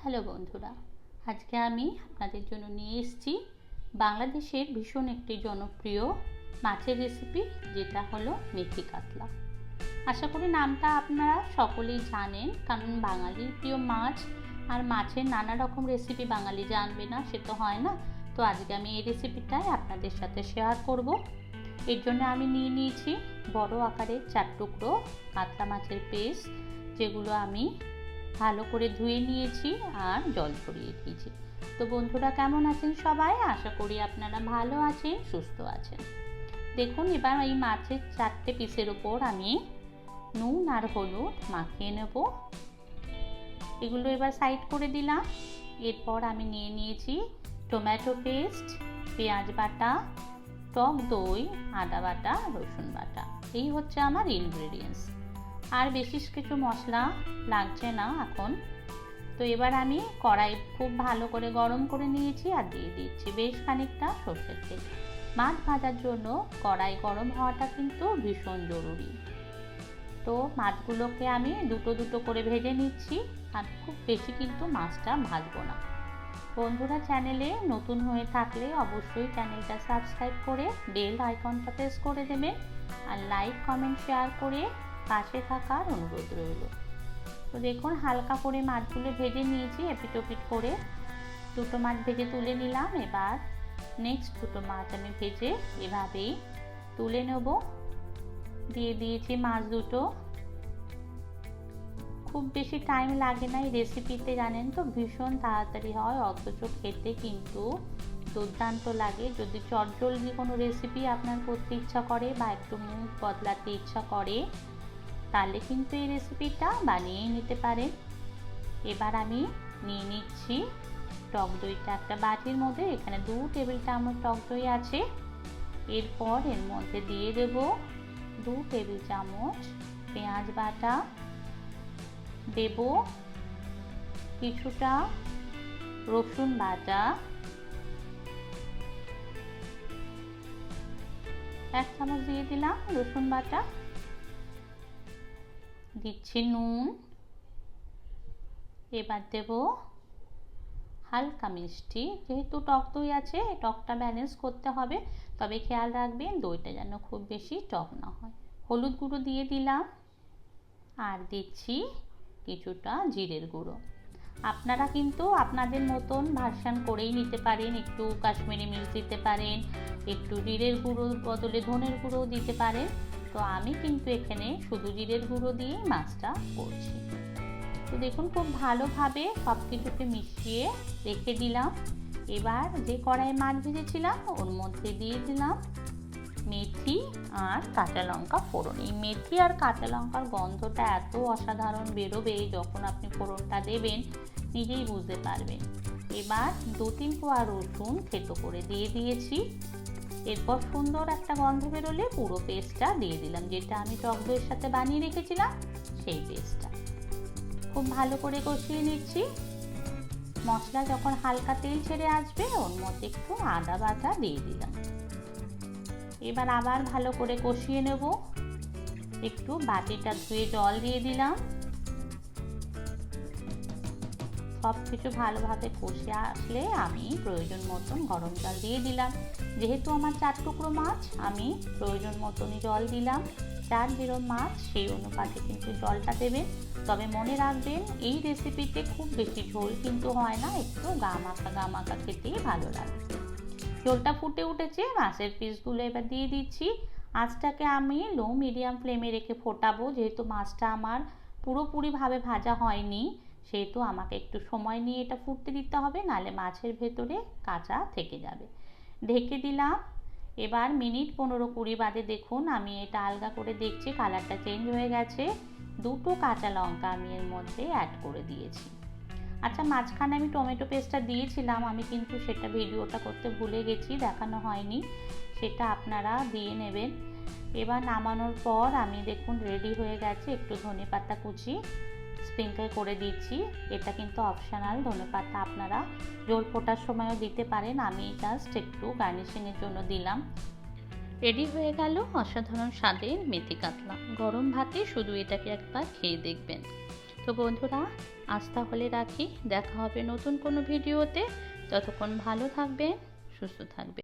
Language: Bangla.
হ্যালো বন্ধুরা, আজকে আমি আপনাদের জন্য নিয়ে এসেছি বাংলাদেশের ভীষণ একটি জনপ্রিয় মাছের রেসিপি, যেটা হলো মেথি কাতলা। আশা করি নামটা আপনারা সকলেই জানেন, কারণ বাঙালির প্রিয় মাছ, আর মাছের নানা রকম রেসিপি বাঙালি জানবে না সে তো হয় না। তো আজকে আমি এই রেসিপিটাই আপনাদের সাথে শেয়ার করব। এর জন্য আমি নিয়ে নিয়েছি বড় আকারের 4 টুকরো কাতলা মাছের পিস, যেগুলো আমি ভালো করে ধুয়ে নিয়েছি আর জল ঝরিয়ে দিয়েছি। তো বন্ধুরা, কেমন আছেন সবাই? আশা করি আপনারা ভালো আছেন, সুস্থ আছেন। দেখুন, এবার এই মাছের 4টে পিসের ওপর আমি নুন আর হলুদ মাখিয়ে নেব। এগুলো এবার সাইড করে দিলাম। এরপর আমি নিয়ে নিয়েছি টমেটো পেস্ট, পেঁয়াজ বাটা, টক দই, আদা বাটা, রসুন বাটা। এই হচ্ছে আমার ইনগ্রেডিয়েন্টস। আর বেশি কিছু মশলা লাগছে না এখন। তো এবার আমি কড়াই খুব ভালো করে গরম করে নিয়েছি আর দিয়ে দিচ্ছি বেশ খানিকটা সর্ষের তেল। মাছ ভাজার জন্য কড়াই গরম হওয়াটা কিন্তু ভীষণ জরুরি। তো মাছগুলোকে আমি দুটো দুটো করে ভেজে নিচ্ছি, আর খুব বেশি কিন্তু মাছটা ভাজবো না। বন্ধুরা, চ্যানেলে নতুন হয়ে থাকলে অবশ্যই চ্যানেলটা সাবস্ক্রাইব করে বেল আইকনটা প্রেস করে দেবেন, আর লাইক কমেন্ট শেয়ার করে পাশে থাকার অনুরোধ রইল। তো দেখুন, হালকা করে মাছগুলো ভেজে নিয়েছি এপিট ওপিট করে। দুটো মাছ ভেজে তুলে নিলাম। এবার নেক্সট দুটো মাছ আমি ভেজে এভাবেই তুলে নেব। দিয়ে দিয়েছি মাছ দুটো। খুব বেশি টাইম লাগে না এই রেসিপিতে, জানেন তো, ভীষণ তাড়াতাড়ি হয়, অথচ খেতে কিন্তু দুর্দান্ত লাগে। যদি চটজলদি কোনো রেসিপি আপনার করতে ইচ্ছা করে বা একটু মুখ বদলাতে ইচ্ছা করে, তাহলে কিন্তু এই রেসিপিটা বানিয়েই নিতে পারেন। এবার আমি নিয়ে নিচ্ছি টক দইটা একটা বাটির মধ্যে। এখানে 2 টেবিল চামচ টক দই আছে। এরপর এর মধ্যে দিয়ে দেব 2 টেবিল চামচ পেঁয়াজ বাটা, দেব কিছুটা রসুন বাটা, 1 চামচ দিয়ে দিলাম রসুন বাটা, দিচ্ছি নুন। এবার দেব হালকা মিষ্টি, যেহেতু টক দই আছে টকটা ব্যালেন্স করতে হবে, তবে খেয়াল রাখবেন দইটা যেন খুব বেশি টক না হয়। হলুদ গুঁড়ো দিয়ে দিলাম, আর দিচ্ছি কিছুটা জিরের গুঁড়ো। আপনারা কিন্তু আপনাদের মতন ভার্সন করেই নিতে পারেন, একটু কাশ্মীরি মির্চ দিতে পারেন, একটু জিরের গুঁড়োর বদলে ধনের গুঁড়ো দিতে পারেন। তো আমি কিন্তু এখানে শুধু জিরের গুঁড়ো দিয়ে মাছটা করছি। তো দেখুন, খুব ভালোভাবে সব কিছুকে মিশিয়ে রেখে দিলাম। এবার যে কড়াইয়ে মাছ ভেজেছিলাম ওর মধ্যে দিয়ে দিলাম মেথি আর কাঁচা লঙ্কা ফোড়ন। এই মেথি আর কাঁচা লঙ্কার গন্ধটা এত অসাধারণ বেরোবে যখন আপনি ফোড়নটা দেবেন, নিজেই বুঝতে পারবেন। এবার 2-3 কোয়া রসুন থেতো করে দিয়ে দিয়েছি। এরপর সুন্দর একটা গন্ধ বেরোলে পুরো পেস্টটা দিয়ে দিলাম, যেটা আমি টক দইয়ের সাথে বানিয়ে রেখেছিলাম সেই পেস্টটা। খুব ভালো করে কষিয়ে নিচ্ছি। মশলা যখন হালকা তেল ছেড়ে আসবে ওর মধ্যে একটু আদা বাটা দিয়ে দিলাম। এবার আবার ভালো করে কষিয়ে নেব। একটু বাটিটা ধুয়ে জল দিয়ে দিলাম। সব কিছু ভালোভাবে কষে আসলে আমি প্রয়োজন মতন গরম জল দিয়ে দিলাম। যেহেতু আমার 4 টুকরো মাছ, আমি প্রয়োজন মতনই জল দিলাম। যার যেরকম মাছ সেই অনুপাতে কিন্তু জলটা দেবেন। তবে মনে রাখবেন, এই রেসিপিতে খুব বেশি ঝোল কিন্তু হয় না, একটু গা মাখা খেতেই ভালো লাগে। ঝোলটা ফুটে উঠেছে, মাছের পিসগুলো এবার দিয়ে দিচ্ছি। আঁচটাকে আমি লো মিডিয়াম ফ্লেমে রেখে ফোটাবো, যেহেতু মাছটা আমার পুরোপুরিভাবে ভাজা হয়নি, সেহেতু আমাকে একটু সময় নিয়ে এটা ফুটতে দিতে হবে, নাহলে মাছের ভেতরে কাঁচা থেকে যাবে। ঢেকে দিলাম। এবার মিনিট 15-20 বাদে দেখুন, আমি এটা আলগা করে দেখছি, কালারটা চেঞ্জ হয়ে গেছে। 2টো কাঁচা লঙ্কা আমি এর মধ্যে অ্যাড করে দিয়েছি। আচ্ছা, মাঝখানে আমি টমেটো পেস্টটা দিয়েছিলাম, আমি কিন্তু সেটা ভিডিওটা করতে ভুলে গেছি, দেখানো হয়নি, সেটা আপনারা দিয়ে নেবেন। এবার নামানোর পর আমি দেখুন রেডি হয়ে গেছে। একটু ধনেপাতা কুচি স্প্রিঙ্কল করে দিচ্ছি। এটা কিন্তু অপশনাল, ধনেপাতা আপনারা ঝোল ফোটার সময়ও দিতে পারেন, আমি জাস্ট একটু গার্নিশিংয়ের জন্য দিলাম। রেডি হয়ে গেল অসাধারণ স্বাদের মেথি কাতলা। গরম ভাতে শুধু এটাকে একবার খেয়ে দেখবেন। তো তো বন্ধুরা, আজ তাহলে রাখি। দেখা হবে নতুন কোনো ভিডিওতে। ততক্ষণ ভালো থাকবেন, সুস্থ থাকবেন।